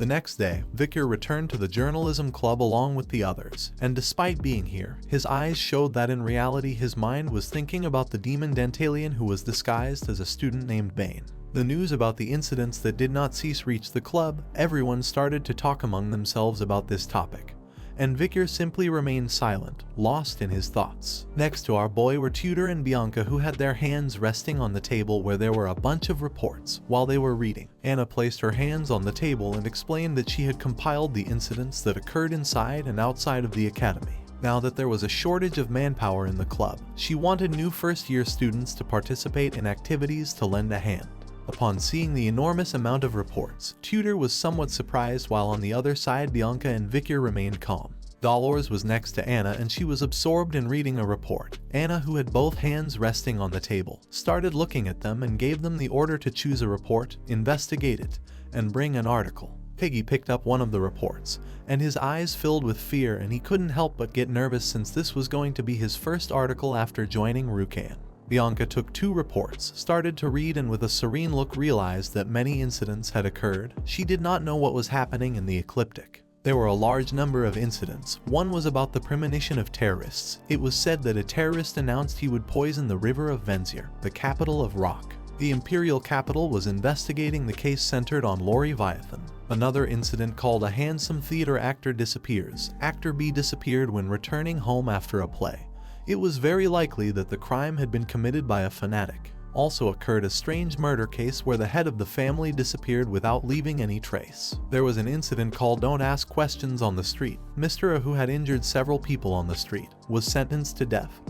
The next day, Vicker returned to the journalism club along with the others, and despite being here, his eyes showed that in reality his mind was thinking about the demon Dantalian who was disguised as a student named Bane. The news about the incidents that did not cease reached the club. Everyone started to talk among themselves about this topic, and Vicker simply remained silent, lost in his thoughts. Next to our boy were Tudor and Bianca, who had their hands resting on the table where there were a bunch of reports. While they were reading, Anna placed her hands on the table and explained that she had compiled the incidents that occurred inside and outside of the academy. Now that there was a shortage of manpower in the club, she wanted new first-year students to participate in activities to lend a hand. Upon seeing the enormous amount of reports, Tudor was somewhat surprised, while on the other side Bianca and Vicker remained calm. Dolores was next to Anna and she was absorbed in reading a report. Anna, who had both hands resting on the table, started looking at them and gave them the order to choose a report, investigate it, and bring an article. Piggy picked up one of the reports, and his eyes filled with fear, and he couldn't help but get nervous since this was going to be his first article after joining Rukan. Bianca took 2 reports, started to read, and with a serene look realized that many incidents had occurred. She did not know what was happening in the ecliptic. There were a large number of incidents. One was about the premonition of terrorists. It was said that a terrorist announced he would poison the river of Venzir, the capital of Rock. The imperial capital was investigating the case centered on Leviathan. Another incident called a handsome theater actor disappears. Actor B disappeared when returning home after a play. It was very likely that the crime had been committed by a fanatic. Also occurred a strange murder case where the head of the family disappeared without leaving any trace. There was an incident called Don't Ask Questions on the Street. Mr. A, who had injured several people on the street, was sentenced to death.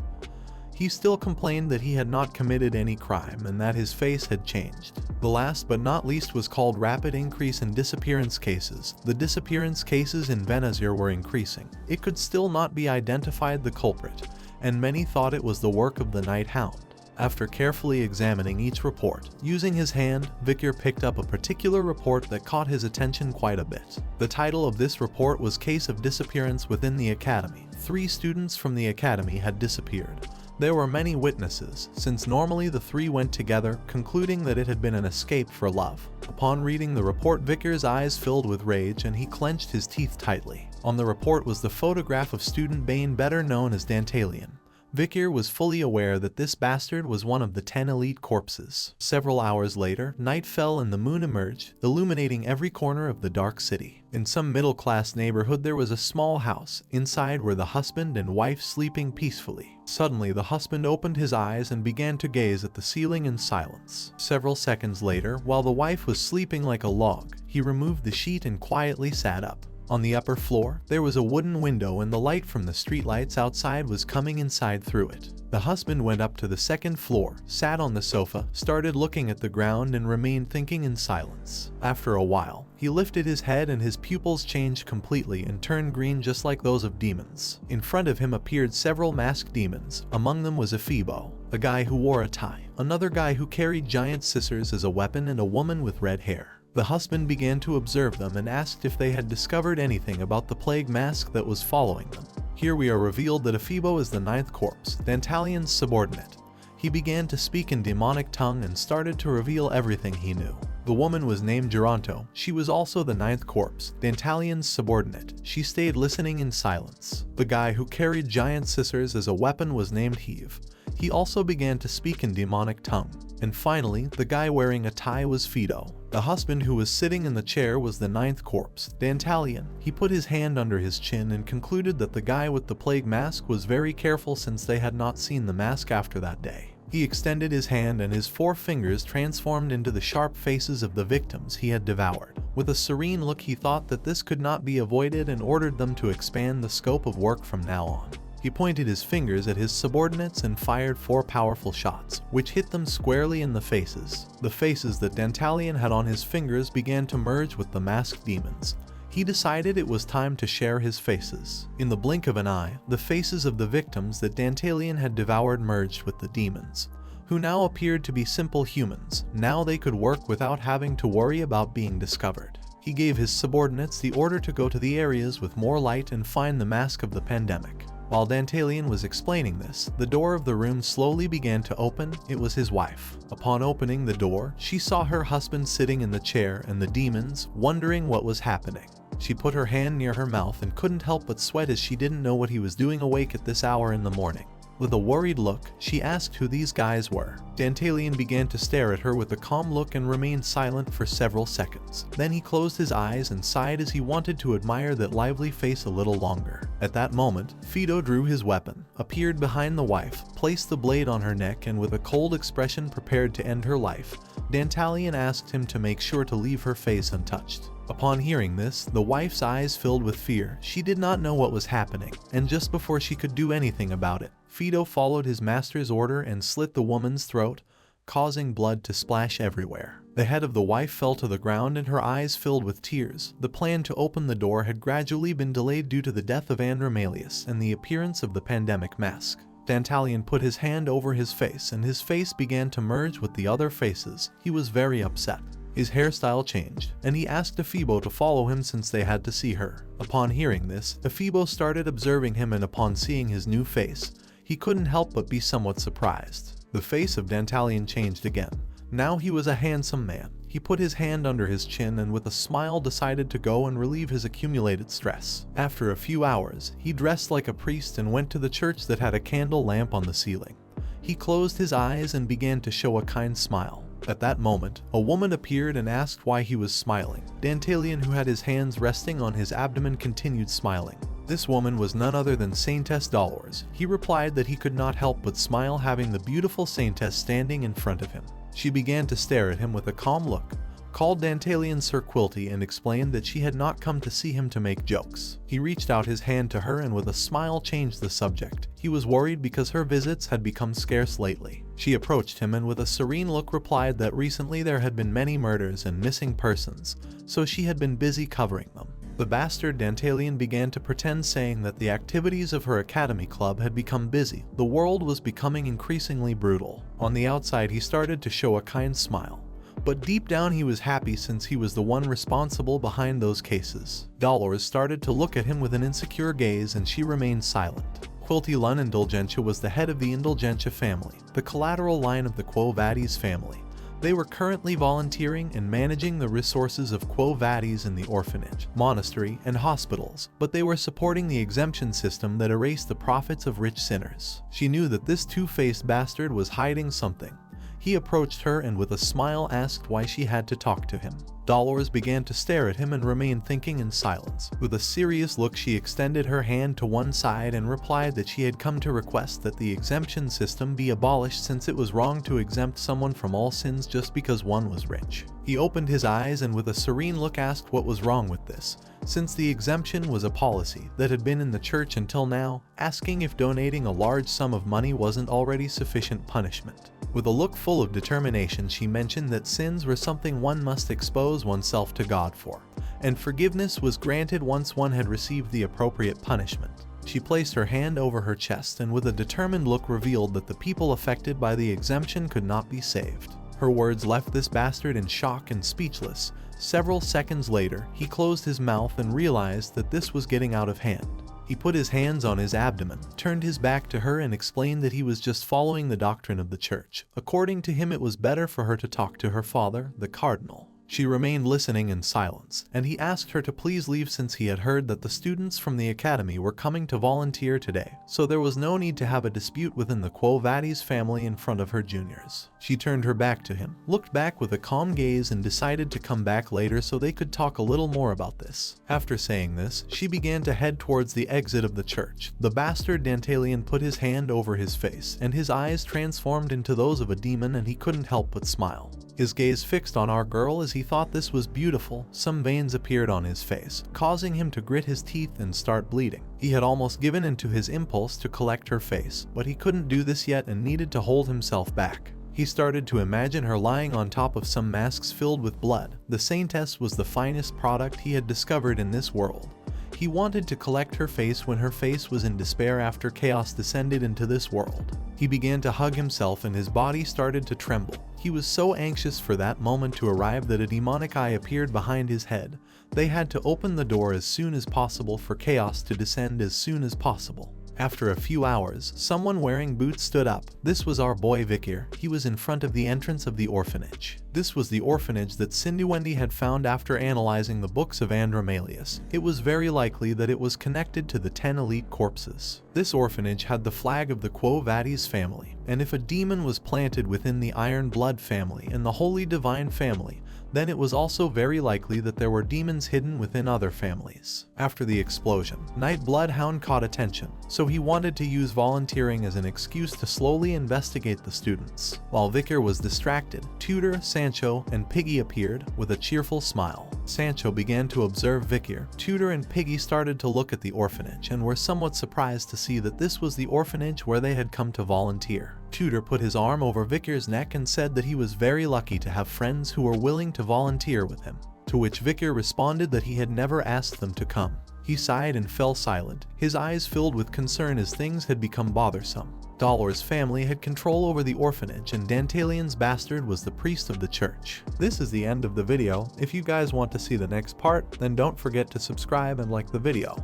He still complained that he had not committed any crime and that his face had changed. The last but not least was called Rapid Increase in Disappearance Cases. The disappearance cases in Venzir were increasing. It could still not be identified the culprit, and many thought it was the work of the Night Hound. After carefully examining each report, using his hand, Vicker picked up a particular report that caught his attention quite a bit. The title of this report was Case of Disappearance Within the Academy. 3 students from the academy had disappeared. There were many witnesses, since normally the 3 went together, concluding that it had been an escape for love. Upon reading the report, Vicker's eyes filled with rage and he clenched his teeth tightly. On the report was the photograph of student Bane, better known as Dantalian. Vicker was fully aware that this bastard was one of the 10 elite corpses. Several hours later, night fell and the moon emerged, illuminating every corner of the dark city. In some middle-class neighborhood there was a small house. Inside were the husband and wife sleeping peacefully. Suddenly the husband opened his eyes and began to gaze at the ceiling in silence. Several seconds later, while the wife was sleeping like a log, he removed the sheet and quietly sat up. On the upper floor, there was a wooden window and the light from the streetlights outside was coming inside through it. The husband went up to the second floor, sat on the sofa, started looking at the ground and remained thinking in silence. After a while, he lifted his head and his pupils changed completely and turned green just like those of demons. In front of him appeared several masked demons. Among them was a Phoebo, a guy who wore a tie, another guy who carried giant scissors as a weapon, and a woman with red hair. The husband began to observe them and asked if they had discovered anything about the plague mask that was following them. Here we are revealed that Phoebo is the 9th corpse, Dantalian's subordinate. He began to speak in demonic tongue and started to reveal everything he knew. The woman was named Geronto. She was also the 9th corpse, Dantalian's subordinate. She stayed listening in silence. The guy who carried giant scissors as a weapon was named Heave. He also began to speak in demonic tongue. And finally, the guy wearing a tie was Fido. The husband who was sitting in the chair was the 9th corpse, Dantalian. He put his hand under his chin and concluded that the guy with the plague mask was very careful since they had not seen the mask after that day. He extended his hand and his 4 fingers transformed into the sharp faces of the victims he had devoured. With a serene look, he thought that this could not be avoided and ordered them to expand the scope of work from now on. He pointed his fingers at his subordinates and fired 4 powerful shots, which hit them squarely in the faces. The faces that Dantalian had on his fingers began to merge with the masked demons. He decided it was time to share his faces. In the blink of an eye, the faces of the victims that Dantalian had devoured merged with the demons, who now appeared to be simple humans. Now they could work without having to worry about being discovered. He gave his subordinates the order to go to the areas with more light and find the mask of the pandemic. While Dantalian was explaining this, the door of the room slowly began to open. It was his wife. Upon opening the door, she saw her husband sitting in the chair and the demons, wondering what was happening. She put her hand near her mouth and couldn't help but sweat as she didn't know what he was doing awake at this hour in the morning. With a worried look, she asked who these guys were. Dantalian began to stare at her with a calm look and remained silent for several seconds. Then he closed his eyes and sighed as he wanted to admire that lively face a little longer. At that moment, Fido drew his weapon, appeared behind the wife, placed the blade on her neck, and with a cold expression prepared to end her life. Dantalian asked him to make sure to leave her face untouched. Upon hearing this, the wife's eyes filled with fear. She did not know what was happening, and just before she could do anything about it, Fido followed his master's order and slit the woman's throat, causing blood to splash everywhere. The head of the wife fell to the ground and her eyes filled with tears. The plan to open the door had gradually been delayed due to the death of Andromalius and the appearance of the pandemic mask. Dantalian put his hand over his face and his face began to merge with the other faces. He was very upset. His hairstyle changed, and he asked Ephibo to follow him since they had to see her. Upon hearing this, Ephibo started observing him, and upon seeing his new face, he couldn't help but be somewhat surprised. The face of Dantalian changed again. Now he was a handsome man. He put his hand under his chin and with a smile decided to go and relieve his accumulated stress. After a few hours, he dressed like a priest and went to the church that had a candle lamp on the ceiling. He closed his eyes and began to show a kind smile. At that moment, a woman appeared and asked why he was smiling. Dantalian, who had his hands resting on his abdomen, continued smiling. This woman was none other than Saintess Dolores. He replied that he could not help but smile having the beautiful Saintess standing in front of him. She began to stare at him with a calm look, called Dantalian Sir Quilty, and explained that she had not come to see him to make jokes. He reached out his hand to her and with a smile changed the subject. He was worried because her visits had become scarce lately. She approached him and with a serene look replied that recently there had been many murders and missing persons, so she had been busy covering them. The bastard Dantalian began to pretend, saying that the activities of her academy club had become busy. The world was becoming increasingly brutal. On the outside he started to show a kind smile, but deep down he was happy since he was the one responsible behind those cases. Dolores started to look at him with an insecure gaze and she remained silent. Quilty Lun Indulgentia was the head of the Indulgentia family, the collateral line of the Quo Vadis family. They were currently volunteering and managing the resources of Quo Vadis in the orphanage, monastery, and hospitals, but they were supporting the exemption system that erased the profits of rich sinners. She knew that this two-faced bastard was hiding something. He approached her and with a smile asked why she had to talk to him. Dolores began to stare at him and remained thinking in silence. With a serious look she extended her hand to one side and replied that she had come to request that the exemption system be abolished since it was wrong to exempt someone from all sins just because one was rich. He opened his eyes and with a serene look asked what was wrong with this, since the exemption was a policy that had been in the church until now, asking if donating a large sum of money wasn't already sufficient punishment. With a look full of determination she mentioned that sins were something one must expose oneself to God for, and forgiveness was granted once one had received the appropriate punishment. She placed her hand over her chest and with a determined look revealed that the people affected by the exemption could not be saved. Her words left this bastard in shock and speechless. Several seconds later, he closed his mouth and realized that this was getting out of hand. He put his hands on his abdomen, turned his back to her and explained that he was just following the doctrine of the church. According to him, it was better for her to talk to her father, the cardinal. She remained listening in silence, and he asked her to please leave since he had heard that the students from the academy were coming to volunteer today, so there was no need to have a dispute within the Quo Vadis family in front of her juniors. She turned her back to him, looked back with a calm gaze and decided to come back later so they could talk a little more about this. After saying this, she began to head towards the exit of the church. The bastard Dantalian put his hand over his face, and his eyes transformed into those of a demon and he couldn't help but smile. His gaze fixed on our girl as he thought this was beautiful. Some veins appeared on his face, causing him to grit his teeth and start bleeding. He had almost given in to his impulse to collect her face, but he couldn't do this yet and needed to hold himself back. He started to imagine her lying on top of some masks filled with blood. The Saintess was the finest product he had discovered in this world. He wanted to collect her face when her face was in despair after chaos descended into this world. He began to hug himself and his body started to tremble. He was so anxious for that moment to arrive that a demonic eye appeared behind his head. They had to open the door as soon as possible for chaos to descend as soon as possible. After a few hours, someone wearing boots stood up. This was our boy Vicker. He was in front of the entrance of the orphanage. This was the orphanage that Cindy Wendy had found after analyzing the books of Andromalius. It was very likely that it was connected to the 10 elite corpses. This orphanage had the flag of the Quo Vadis family, and if a demon was planted within the Iron Blood family and the Holy Divine family, then it was also very likely that there were demons hidden within other families. After the explosion, Nightblood Hound caught attention, so he wanted to use volunteering as an excuse to slowly investigate the students. While Vicker was distracted, Tutor, Sancho, and Piggy appeared with a cheerful smile. Sancho began to observe Vicker. Tutor and Piggy started to look at the orphanage and were somewhat surprised to see that this was the orphanage where they had come to volunteer. Tutor put his arm over Vicker's neck and said that he was very lucky to have friends who were willing to volunteer with him, to which Vicker responded that he had never asked them to come. He sighed and fell silent, his eyes filled with concern as things had become bothersome. Dolor's family had control over the orphanage and Dantalian's bastard was the priest of the church. This is the end of the video. If you guys want to see the next part, then don't forget to subscribe and like the video.